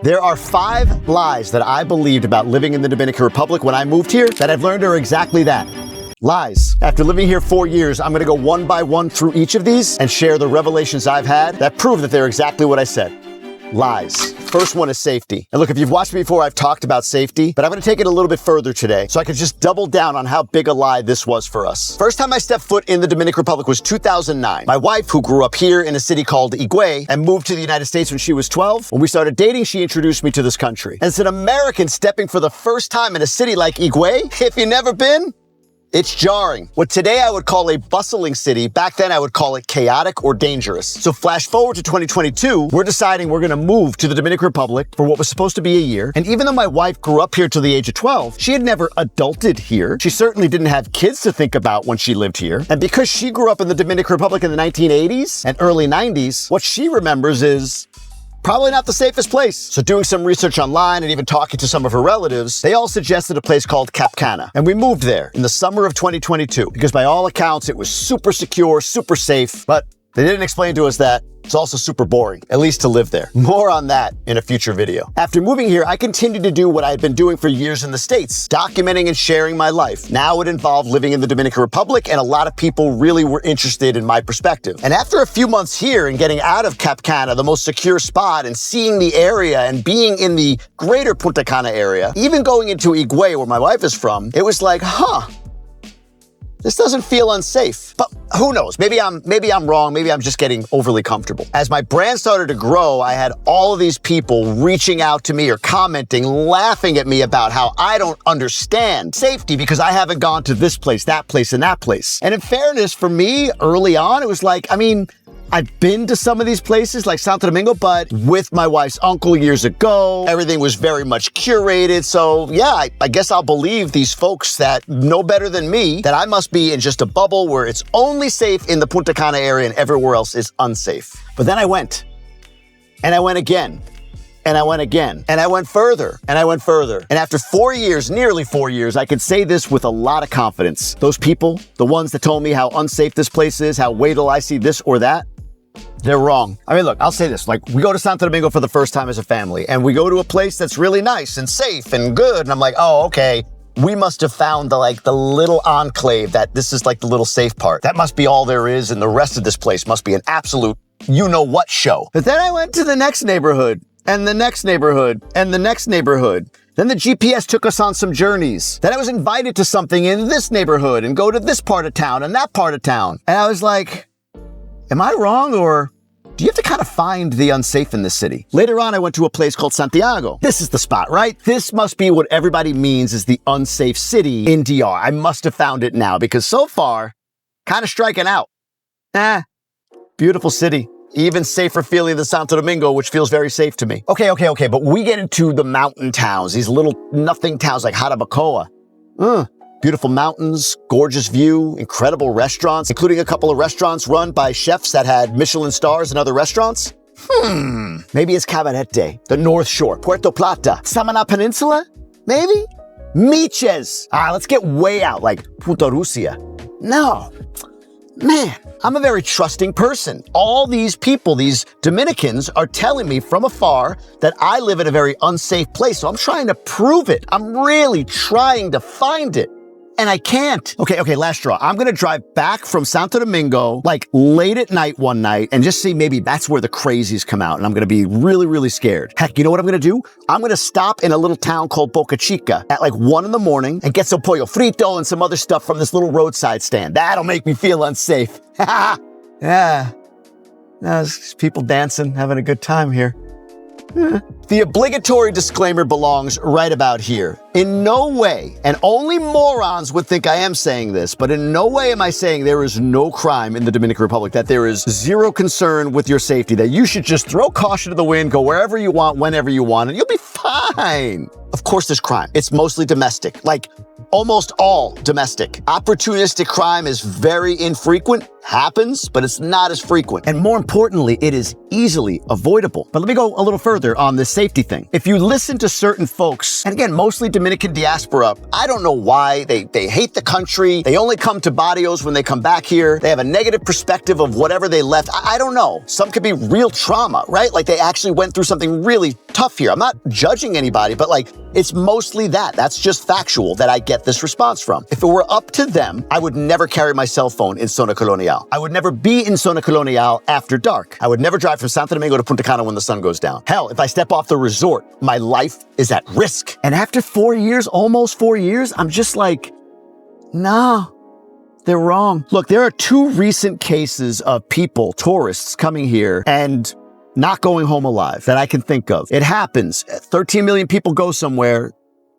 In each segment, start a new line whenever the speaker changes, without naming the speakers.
There are 5 lies that I believed about living in the Dominican Republic when I moved here that I've learned are exactly that. Lies. After living here 4 years, I'm gonna go one by one through each of these and share the revelations I've had that prove that they're exactly what I said. Lies. First one is safety. And look, if you've watched me before, I've talked about safety, but I'm gonna take it a little bit further today so I can just double down on how big a lie this was for us. First time I stepped foot in the Dominican Republic was 2009. My wife, who grew up here in a city called Higüey and moved to the United States when she was 12, when we started dating, she introduced me to this country. And as an American stepping for the first time in a city like Higüey, if you've never been, it's jarring. What today I would call a bustling city, back then I would call it chaotic or dangerous. So flash forward to 2022, we're deciding we're gonna move to the Dominican Republic for what was supposed to be a year. And even though my wife grew up here till the age of 12, she had never adulted here. She certainly didn't have kids to think about when she lived here. And because she grew up in the Dominican Republic in the 1980s and early 90s, what she remembers is probably not the safest place. So doing some research online and even talking to some of her relatives, they all suggested a place called Cana. And we moved there in the summer of 2022 because by all accounts, it was super secure, super safe, but they didn't explain to us that it's also super boring, at least to live there. More on that in a future video. After moving here, I continued to do what I had been doing for years in the States, documenting and sharing my life. Now it involved living in the Dominican Republic, and a lot of people really were interested in my perspective. And after a few months here and getting out of Cana, the most secure spot, and seeing the area and being in the greater Punta Cana area, even going into Higüey, where my wife is from, it was like, this doesn't feel unsafe. But who knows? Maybe I'm wrong. Maybe I'm just getting overly comfortable. As my brand started to grow, I had all of these people reaching out to me or commenting, laughing at me about how I don't understand safety because I haven't gone to this place, that place, and that place. And in fairness, for me, early on, it was like, I've been to some of these places like Santo Domingo, but with my wife's uncle years ago, everything was very much curated. So yeah, I guess I'll believe these folks that know better than me that I must be in just a bubble where it's only safe in the Punta Cana area and everywhere else is unsafe. But then I went, and I went again, and I went again, and I went further, and I went further. And after 4 years, nearly 4 years, I could say this with a lot of confidence. Those people, the ones that told me how unsafe this place is, how wait till I see this or that, they're wrong. Look, I'll say this, like we go to Santo Domingo for the first time as a family and we go to a place that's really nice and safe and good. And I'm like, oh, okay. We must have found the little enclave that this is like the little safe part. That must be all there is. And the rest of this place must be an absolute you-know-what show. But then I went to the next neighborhood and the next neighborhood and the next neighborhood. Then the GPS took us on some journeys. Then I was invited to something in this neighborhood and go to this part of town and that part of town. And I was like, am I wrong, or do you have to kind of find the unsafe in this city? Later on, I went to a place called Santiago. This is the spot, right? This must be what everybody means is the unsafe city in DR. I must have found it now because so far, kind of striking out. Beautiful city. Even safer feeling than Santo Domingo, which feels very safe to me. Okay, but we get into the mountain towns, these little nothing towns like Jarabacoa. Beautiful mountains, gorgeous view, incredible restaurants, including a couple of restaurants run by chefs that had Michelin stars in other restaurants. Maybe it's Cabarete, the North Shore, Puerto Plata, Samana Peninsula, maybe? Miches. Let's get way out, like Punta Rusia. No, man, I'm a very trusting person. All these people, these Dominicans, are telling me from afar that I live in a very unsafe place, so I'm trying to prove it. I'm really trying to find it. And I can't. Okay, last straw. I'm gonna drive back from Santo Domingo, like late at night one night, and just see maybe that's where the crazies come out, and I'm gonna be really, really scared. Heck, you know what I'm gonna do? I'm gonna stop in a little town called Boca Chica at like 1 in the morning and get some pollo frito and some other stuff from this little roadside stand. That'll make me feel unsafe. Yeah. There's people dancing, having a good time here. The obligatory disclaimer belongs right about here. In no way, and only morons would think I am saying this, but in no way am I saying there is no crime in the Dominican Republic, that there is zero concern with your safety, that you should just throw caution to the wind, go wherever you want, whenever you want, and you'll be fine. fine. Of course there's crime. It's mostly domestic, like almost all domestic. Opportunistic crime is very infrequent, happens, but it's not as frequent. And more importantly, it is easily avoidable. But let me go a little further on this safety thing. If you listen to certain folks, and again, mostly Dominican diaspora, I don't know why, they hate the country. They only come to barrios when they come back here. They have a negative perspective of whatever they left. I don't know. Some could be real trauma, right? Like they actually went through something really tough here. I'm not judging anybody, but like, it's mostly that. That's just factual that I get this response from. If it were up to them, I would never carry my cell phone in Zona Colonial. I would never be in Zona Colonial after dark. I would never drive from Santo Domingo to Punta Cana when the sun goes down. Hell, if I step off the resort, my life is at risk. And after 4 years, almost 4 years, I'm just like, nah, they're wrong. Look, there are 2 recent cases of people, tourists, coming here and not going home alive that I can think of. It happens. 13 million people go somewhere.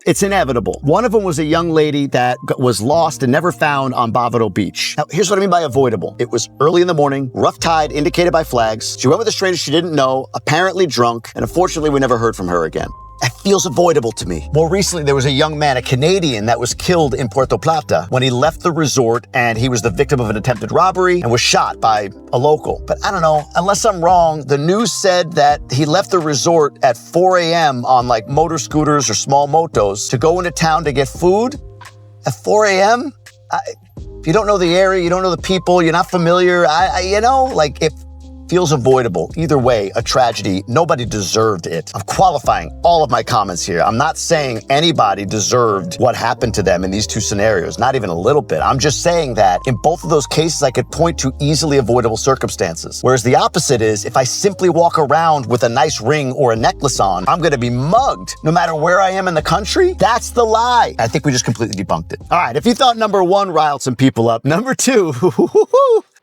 It's inevitable. One of them was a young lady that was lost and never found on Bávaro Beach. Now, here's what I mean by avoidable. It was early in the morning, rough tide indicated by flags. She went with a stranger she didn't know, apparently drunk, and unfortunately, we never heard from her again. That feels avoidable to me. More recently, there was a young man, a Canadian, that was killed in Puerto Plata when he left the resort and he was the victim of an attempted robbery and was shot by a local. But I don't know, unless I'm wrong, the news said that he left the resort at 4 a.m. on like motor scooters or small motos to go into town to get food at 4 a.m.? If you don't know the area, you don't know the people, you're not familiar, it feels avoidable. Either way, a tragedy. Nobody deserved it. I'm qualifying all of my comments here. I'm not saying anybody deserved what happened to them in these 2 scenarios, not even a little bit. I'm just saying that in both of those cases, I could point to easily avoidable circumstances. Whereas the opposite is, if I simply walk around with a nice ring or a necklace on, I'm gonna be mugged no matter where I am in the country. That's the lie. I think we just completely debunked it. All right, if you thought number 1 riled some people up, number 2,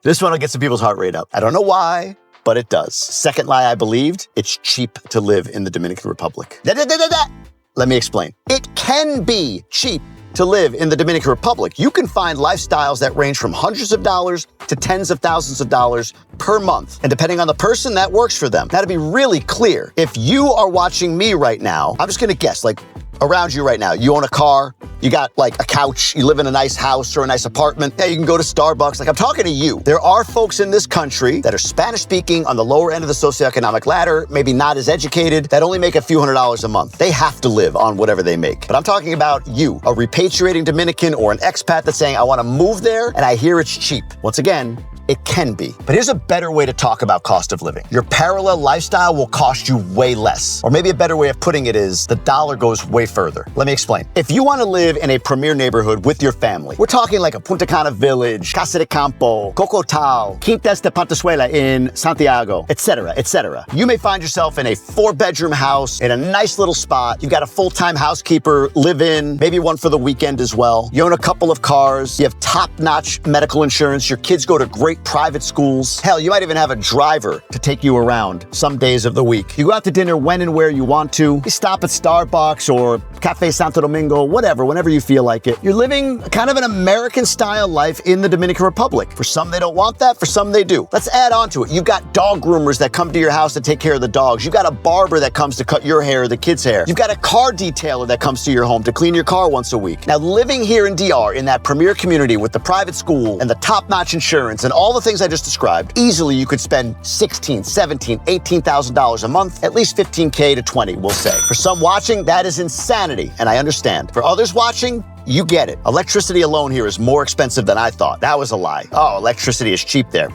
this one will get some people's heart rate up. I don't know why, but it does. Second lie I believed, it's cheap to live in the Dominican Republic. Let me explain. It can be cheap to live in the Dominican Republic. You can find lifestyles that range from hundreds of dollars to tens of thousands of dollars per month. And depending on the person, that works for them. Now, to be really clear, if you are watching me right now, I'm just gonna guess, like, around you right now, you own a car, you got like a couch, you live in a nice house or a nice apartment, yeah, you can go to Starbucks. Like, I'm talking to you. There are folks in this country that are Spanish speaking on the lower end of the socioeconomic ladder, maybe not as educated, that only make a few $100s a month. They have to live on whatever they make. But I'm talking about you, a repatriating Dominican or an expat that's saying, I wanna move there and I hear it's cheap. Once again, it can be. But here's a better way to talk about cost of living. Your parallel lifestyle will cost you way less. Or maybe a better way of putting it is the dollar goes way further. Let me explain. If you want to live in a premier neighborhood with your family, we're talking like a Punta Cana village, Casa de Campo, Cocotal, Quintas de Pantezuela in Santiago, etc., etc. You may find yourself in a 4-bedroom house in a nice little spot. You've got a full-time housekeeper, live in, maybe one for the weekend as well. You own a couple of cars. You have top-notch medical insurance. Your kids go to great private schools. Hell, you might even have a driver to take you around some days of the week. You go out to dinner when and where you want to. You stop at Starbucks or Cafe Santo Domingo, whatever, whenever you feel like it. You're living kind of an American-style life in the Dominican Republic. For some, they don't want that. For some, they do. Let's add on to it. You've got dog groomers that come to your house to take care of the dogs. You've got a barber that comes to cut your hair or the kids' hair. You've got a car detailer that comes to your home to clean your car once a week. Now, living here in DR, in that premier community with the private school and the top-notch insurance and all the things I just described, easily you could spend $16,000, $17,000, $18,000 a month, at least $15K to $20, we'll say. For some watching, that is insanity, and I understand. For others watching, you get it. Electricity alone here is more expensive than I thought. That was a lie. Oh, electricity is cheap there.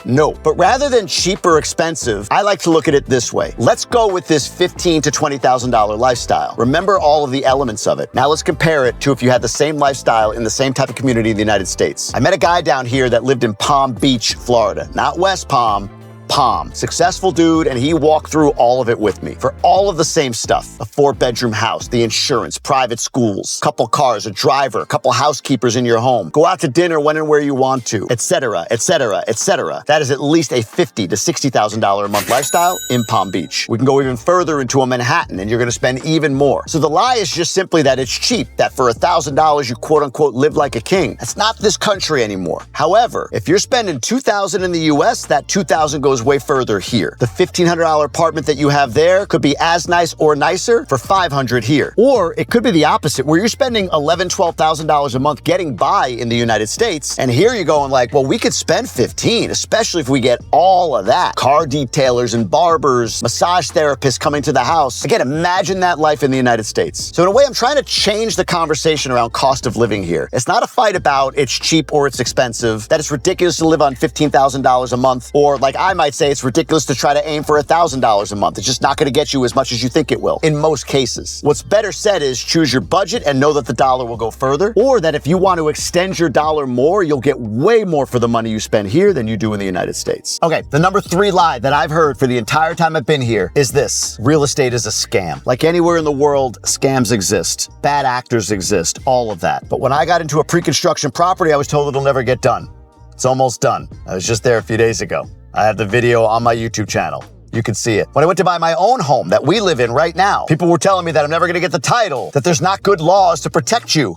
No. But rather than cheap or expensive, I like to look at it this way. Let's go with this $15,000 to $20,000 lifestyle. Remember all of the elements of it. Now let's compare it to if you had the same lifestyle in the same type of community in the United States. I met a guy down here that lived in Palm Beach, Florida. Not West Palm, Palm. Successful dude, and he walked through all of it with me. For all of the same stuff, a 4-bedroom house, the insurance, private schools, couple cars, a driver, couple housekeepers in your home, go out to dinner when and where you want to, etc., etc., etc. That is at least a $50,000 to $60,000 a month lifestyle in Palm Beach. We can go even further into a Manhattan, and you're gonna spend even more. So the lie is just simply that it's cheap, that for $1,000 you quote unquote live like a king. That's not this country anymore. However, if you're spending $2,000 in the US, that $2,000 goes goes way further here. The $1,500 apartment that you have there could be as nice or nicer for $500 here. Or it could be the opposite, where you're spending $11,000, $12,000 a month getting by in the United States, and here you're going like, well, we could spend 15, especially if we get all of that. Car detailers and barbers, massage therapists coming to the house. Again, imagine that life in the United States. So in a way, I'm trying to change the conversation around cost of living here. It's not a fight about it's cheap or it's expensive, that it's ridiculous to live on $15,000 a month, or like I might say, it's ridiculous to try to aim for $1,000 a month. It's just not going to get you as much as you think it will, in most cases. What's better said is choose your budget and know that the dollar will go further, or that if you want to extend your dollar more, you'll get way more for the money you spend here than you do in the United States. Okay, the number 3 lie that I've heard for the entire time I've been here is this: real estate is a scam. Like anywhere in the world, scams exist. Bad actors exist, all of that. But when I got into a pre-construction property, I was told it'll never get done. It's almost done. I was just there a few days ago. I have the video on my YouTube channel. You can see it. When I went to buy my own home that we live in right now, people were telling me that I'm never going to get the title, that there's not good laws to protect you.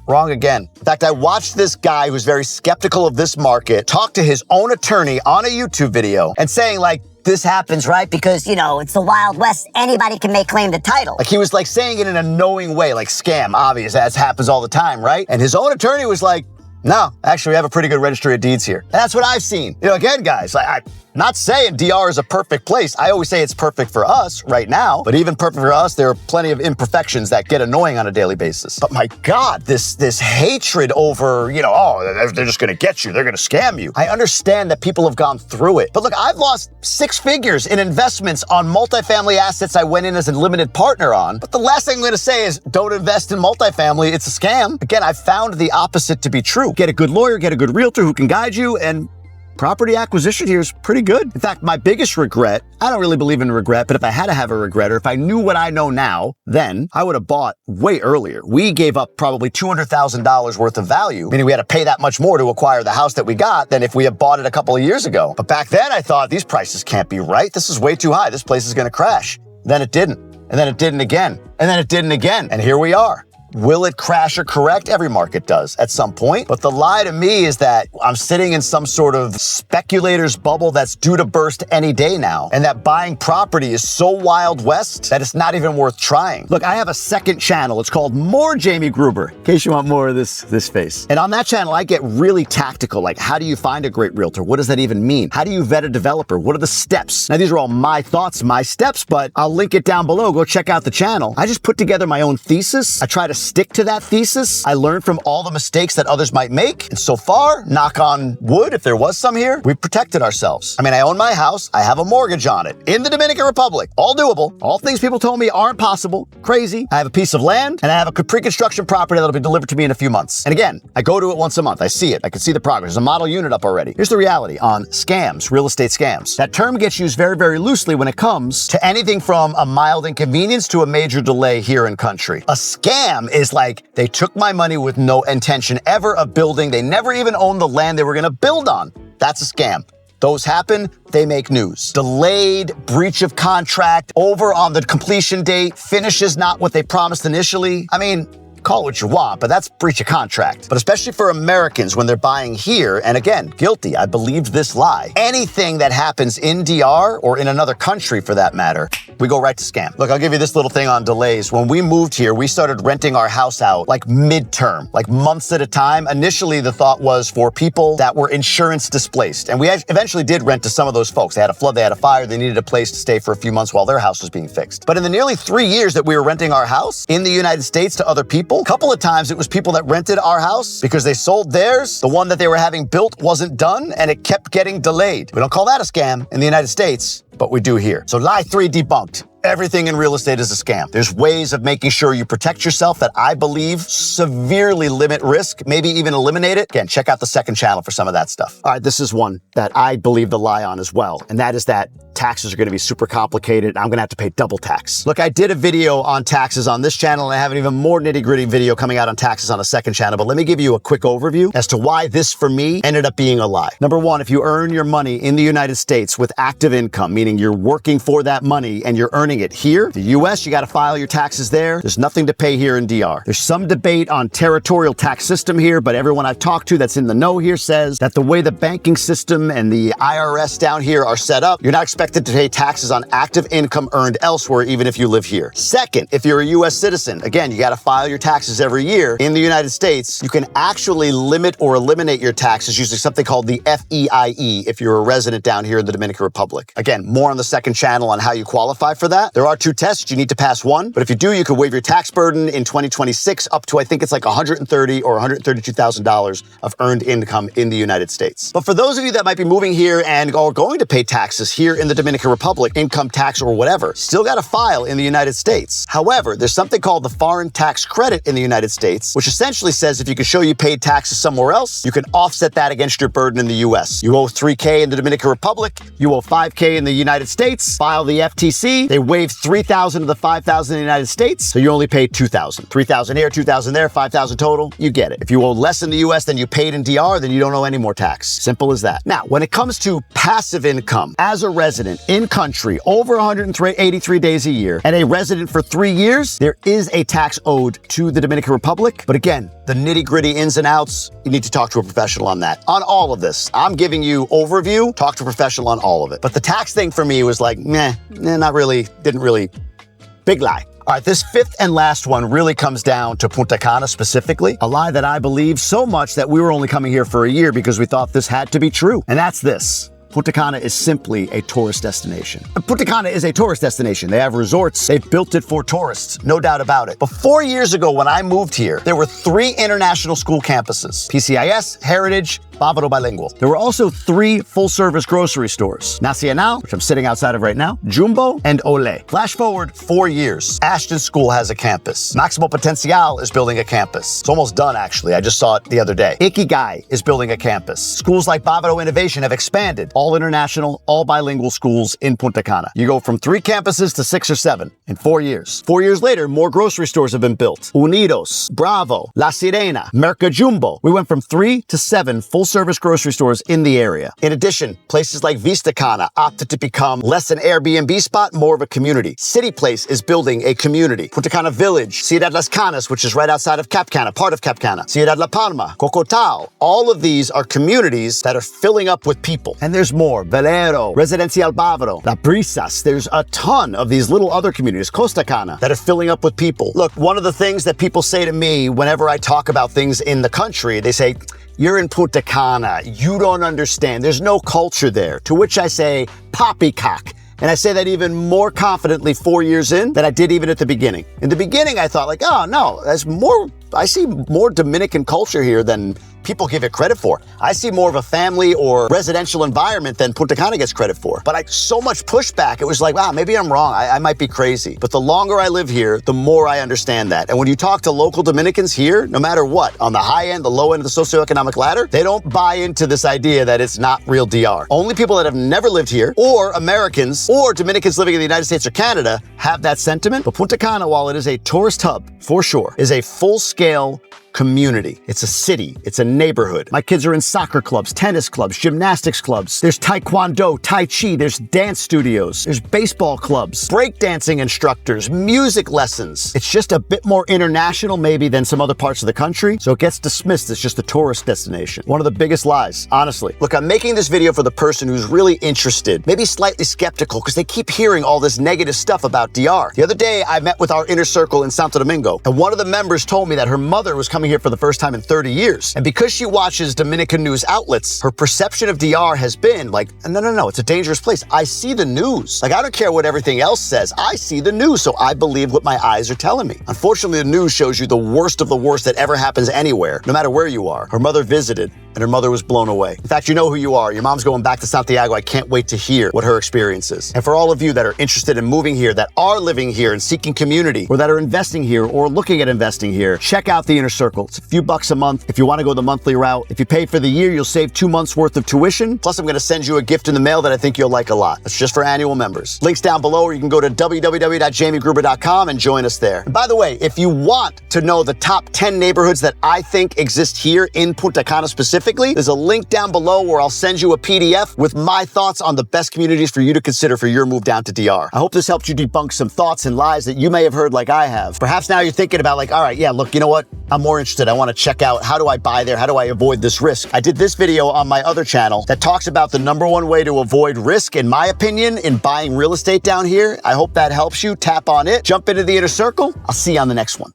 Wrong again. In fact, I watched this guy who's very skeptical of this market talk to his own attorney on a YouTube video and saying like, this happens, right? Because, you know, it's the Wild West. Anybody can make claim to title. Like he was like saying it in a knowing way, like scam, obvious, as happens all the time, right? And his own attorney was like, no, actually, we have a pretty good registry of deeds here. And that's what I've seen. You know, again, guys, I'm not saying DR is a perfect place. I always say it's perfect for us right now, but even perfect for us, there are plenty of imperfections that get annoying on a daily basis. But my God, this hatred over, you know, oh, they're just going to get you. They're going to scam you. I understand that people have gone through it. But look, I've lost 6 figures in investments on multifamily assets I went in as a limited partner on. But the last thing I'm going to say is don't invest in multifamily. It's a scam. Again, I found the opposite to be true. Get a good lawyer, get a good realtor who can guide you, and property acquisition here is pretty good. In fact, my biggest regret, I don't really believe in regret, but if I had to have a regret, or if I knew what I know now, then I would have bought way earlier. We gave up probably $200,000 worth of value, meaning we had to pay that much more to acquire the house that we got than if we had bought it a couple of years ago. But back then I thought, these prices can't be right. This is way too high. This place is going to crash. Then it didn't. And then it didn't again. And then it didn't again. And here we are. Will it crash or correct? Every market does at some point. But the lie to me is that I'm sitting in some sort of speculator's bubble that's due to burst any day now, and that buying property is so Wild West that it's not even worth trying. Look, I have a second channel. It's called More Jamie Gruber, in case you want more of this face. And on that channel, I get really tactical. Like, how do you find a great realtor? What does that even mean? How do you vet a developer? What are the steps? Now, these are all my thoughts, my steps, but I'll link it down below. Go check out the channel. I just put together my own thesis. I try to stick to that thesis. I learned from all the mistakes that others might make. And so far, knock on wood, if there was some here, we've protected ourselves. I mean, I own my house. I have a mortgage on it in the Dominican Republic. All doable. All things people told me aren't possible. Crazy. I have a piece of land and I have a pre-construction property that'll be delivered to me in a few months. And again, I go to it once a month. I see it. I can see the progress. There's a model unit up already. Here's the reality on scams, real estate scams. That term gets used very, very loosely when it comes to anything from a mild inconvenience to a major delay here in country. A scam is like, they took my money with no intention ever of building. They never even owned the land they were going to build on. That's a scam. Those happen, they make news. Delayed, breach of contract, over on the completion date, finishes not what they promised initially. I mean, call it what you want, but that's breach of contract. But especially for Americans when they're buying here, and again, guilty, I believed this lie. Anything that happens in DR or in another country for that matter, we go right to scam. Look, I'll give you this little thing on delays. When we moved here, we started renting our house out like midterm, like months at a time. Initially, the thought was for people that were insurance displaced. And we eventually did rent to some of those folks. They had a flood, they had a fire, they needed a place to stay for a few months while their house was being fixed. But in the nearly 3 years that we were renting our house in the United States to other people, a couple of times it was people that rented our house because they sold theirs. The one that they were having built wasn't done and it kept getting delayed. We don't call that a scam in the United States, but we do here. So lie 3 debunked. Everything in real estate is a scam. There's ways of making sure you protect yourself that I believe severely limit risk, maybe even eliminate it. Again, check out the second channel for some of that stuff. All right, this is one that I believe the lie on as well, and that is that taxes are going to be super complicated. I'm going to have to pay double tax. Look, I did a video on taxes on this channel, and I have an even more nitty-gritty video coming out on taxes on a second channel, but let me give you a quick overview as to why this, for me, ended up being a lie. Number one, if you earn your money in the United States with active income, meaning you're working for that money and you're earning it here, the US, you got to file your taxes there. There's nothing to pay here in DR. There's some debate on territorial tax system here, but everyone I've talked to that's in the know here says that the way the banking system and the IRS down here are set up, you're not expected to pay taxes on active income earned elsewhere, even if you live here. Second, if you're a US citizen, again, you got to file your taxes every year. In the United States, you can actually limit or eliminate your taxes using something called the FEIE if you're a resident down here in the Dominican Republic. Again, more on the second channel on how you qualify for that. There are 2 tests. You need to pass one, but if you do, you could waive your tax burden in 2026 up to, I think it's like $130,000 or $132,000 of earned income in the United States. But for those of you that might be moving here and are going to pay taxes here in the Dominican Republic, income tax or whatever, still got to file in the United States. However, there's something called the foreign tax credit in the United States, which essentially says if you can show you paid taxes somewhere else, you can offset that against your burden in the US. You owe $3K in the Dominican Republic, you owe $5K in the United States, file the FTC, they waive $3,000 of the $5,000 in the United States, so you only pay $2,000. $3,000 here, $2,000 there, $5,000 total, you get it. If you owe less in the US than you paid in DR, then you don't owe any more tax. Simple as that. Now, when it comes to passive income, as a resident in country over 183 days a year and a resident for 3 years, there is a tax owed to the Dominican Republic. But again, the nitty-gritty ins and outs, you need to talk to a professional on that. On all of this, I'm giving you overview, talk to a professional on all of it. But the tax thing for me was like, not really, didn't really, big lie. All right, this fifth and last one really comes down to Punta Cana specifically, a lie that I believe so much that we were only coming here for a year because we thought this had to be true. And that's this. Punta Cana is simply a tourist destination. Punta Cana is a tourist destination. They have resorts. They've built it for tourists, no doubt about it. But 4 years ago when I moved here, there were 3 international school campuses, PCIS, Heritage, Avoidable Bilingual. There were also 3 full-service grocery stores, Nacional, which I'm sitting outside of right now, Jumbo, and Olé. Flash forward 4 years. Ashton School has a campus. Maximo Potencial is building a campus. It's almost done, actually. I just saw it the other day. Ikigai is building a campus. Schools like Bavaro Innovation have expanded. All international, all bilingual schools in Punta Cana. You go from 3 campuses to 6 or 7 in 4 years. 4 years later, more grocery stores have been built. Unidos, Bravo, La Sirena, Mercajumbo. We went from 3 to 7 full-service grocery stores in the area. In addition, places like Vista Cana opted to become less an Airbnb spot, more of a community. City Place is building a community. Punta Cana Village, Ciudad Las Canas, which is right outside of Cap Cana, part of Cap Cana, Ciudad La Palma, Cocotao. All of these are communities that are filling up with people. And there's more. Velero, Residencial Bávaro, La Brisas. There's a ton of these little other communities, Costa Cana, that are filling up with people. Look, one of the things that people say to me whenever I talk about things in the country, they say, "You're in Punta Cana. You don't understand. There's no culture there." To which I say, poppycock. And I say that even more confidently 4 years in than I did even at the beginning. In the beginning, I thought like, oh no, I see more Dominican culture here than people give it credit for. I see more of a family or residential environment than Punta Cana gets credit for. But so much pushback, it was like, wow, maybe I'm wrong. I might be crazy. But the longer I live here, the more I understand that. And when you talk to local Dominicans here, no matter what, on the high end, the low end of the socioeconomic ladder, they don't buy into this idea that it's not real DR. Only people that have never lived here, or Americans, or Dominicans living in the United States or Canada have that sentiment. But Punta Cana, while it is a tourist hub, for sure, is a full-scale community. It's a city. It's a neighborhood. My kids are in soccer clubs, tennis clubs, gymnastics clubs. There's taekwondo, tai chi, there's dance studios, there's baseball clubs, breakdancing instructors, music lessons. It's just a bit more international maybe than some other parts of the country, so it gets dismissed as just a tourist destination. One of the biggest lies, honestly. Look, I'm making this video for the person who's really interested, maybe slightly skeptical, because they keep hearing all this negative stuff about DR. The other day, I met with our inner circle in Santo Domingo, and one of the members told me that her mother was coming here for the first time in 30 years. And because she watches Dominican news outlets, her perception of DR has been like, no, it's a dangerous place. I see the news. Like, I don't care what everything else says. I see the news, so I believe what my eyes are telling me. Unfortunately, the news shows you the worst of the worst that ever happens anywhere, no matter where you are. Her mother visited, and her mother was blown away. In fact, you know who you are. Your mom's going back to Santiago. I can't wait to hear what her experience is. And for all of you that are interested in moving here, that are living here and seeking community, or that are investing here or looking at investing here, check out the Inner Circle. It's a few bucks a month if you want to go the monthly route. If you pay for the year, you'll save 2 months worth of tuition. Plus, I'm going to send you a gift in the mail that I think you'll like a lot. That's just for annual members. Links down below, or you can go to www.jamiegruber.com and join us there. And by the way, if you want to know the top 10 neighborhoods that I think exist here in Punta Cana specifically, there's a link down below where I'll send you a PDF with my thoughts on the best communities for you to consider for your move down to DR. I hope this helped you debunk some thoughts and lies that you may have heard like I have. Perhaps now you're thinking about like, all right, yeah, look, you know what? I'm more interested. I want to check out, how do I buy there? How do I avoid this risk? I did this video on my other channel that talks about the #1 way to avoid risk, in my opinion, in buying real estate down here. I hope that helps you. Tap on it. Jump into the Inner Circle. I'll see you on the next one.